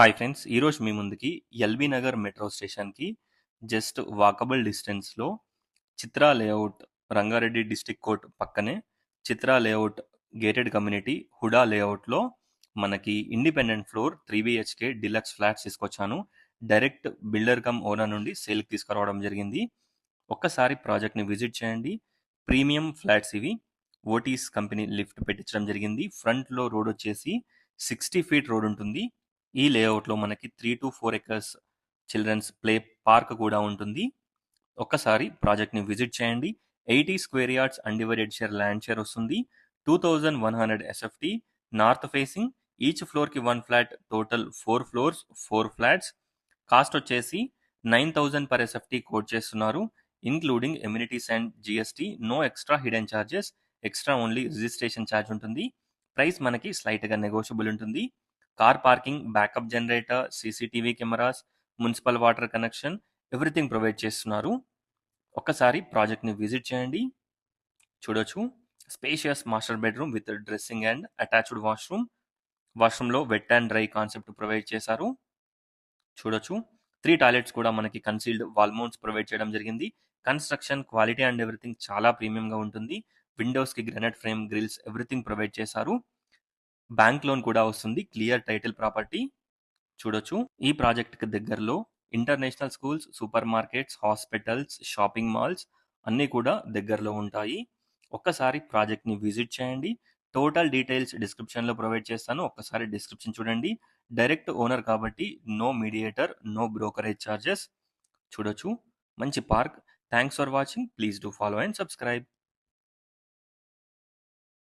Hi friends! ఈరోజు మీ ముందుకి ఎల్బీ నగర్ మెట్రో స్టేషన్‌కి జస్ట్ వాకబుల్ డిస్టెన్స్‌లో Chitra layout Rangareddy district court పక్కనే Chitra layout gated community HUDA లేఅవుట్‌లో మనకి independent floor 3 B H K deluxe flats తీసుకొచ్చాను. డైరెక్ట్ బిల్డర్ కమ్ ఓనర్ నుండి సేల్‌కి తీసుకురావడం జరిగింది. ఒక్కసారి ప్రాజెక్ట్‌ని విజిట్ చేయండి. ప్రీమియం ఫ్లాట్స్ ఇవి. ఓటీస్ కంపెనీ లిఫ్ట్ పెట్టించడం జరిగింది. ఫ్రంట్‌లో రోడ్ వచ్చేసి 60 ఫీట్ రోడ్ ఉంటుంది. ఈ లేఅవుట్‌లో మనకి 3-4 ఎకర్స్ చిల్డ్రన్స్ ప్లే పార్క్ కూడా ఉంటుంది. ఒక్కసారి ప్రాజెక్ట్‌ని విజిట్ చేయండి. 80 square yards undivided share land share వస్తుంది. 2100 ఎస్ఎఫ్టీ నార్త్ ఫేసింగ్. ఈచ్ ఫ్లోర్‌కి 1 flat, total 4 floors, 4 flats. Cost వచ్చేసి 9000 పర్ ఎస్ఎఫ్టీ కోట్ చేస్తున్నారు. Including amenities and GST. No extra hidden charges. Extra only registration charge ఉంటుంది. Price మనకి స్లైట్‌గా negotiable ఉంటుంది. Car parking, backup generator, CCTV cameras, municipal water connection everything provide చేస్తున్నారు. ఒక్కసారి ప్రాజెక్ట్‌ని visit చేయండి. చూడొచ్చు. Spacious master bedroom with dressing and attached washroom. వాష్రూమ్‌లో wet and dry concept provide చేశారు. చూడొచ్చు. 3 టాయిలెట్స్ కూడా మనకి కన్సీల్డ్ వాల్ మౌంట్స్ ప్రొవైడ్ చేయడం జరిగింది. కన్‌స్ట్రక్షన్ క్వాలిటీ అండ్ ఎవ్రీథింగ్ చాలా ప్రీమియంగా ఉంటుంది. విండోస్‌కి granite frame, grills everything provide చేశారు. బ్యాంక్ లోన్ కూడా వస్తుంది. Clear title property. చూడొచ్చు. ఈ ప్రాజెక్ట్‌కి దగ్గరలో international schools, super markets, hospitals, shopping malls అన్నీ కూడా దగ్గరలో ఉంటాయి. ఒక్కసారి ప్రాజెక్ట్‌ని విజిట్ చేయండి. టోటల్ డీటెయిల్స్ డిస్క్రిప్షన్‌లో ప్రొవైడ్ చేస్తాను. ఒక్కసారి డిస్క్రిప్షన్ చూడండి. డైరెక్ట్ ఓనర్ కాబట్టి no mediator, no brokerage charges. చూడొచ్చు. మంచి park. Thanks for watching. Please do follow and subscribe.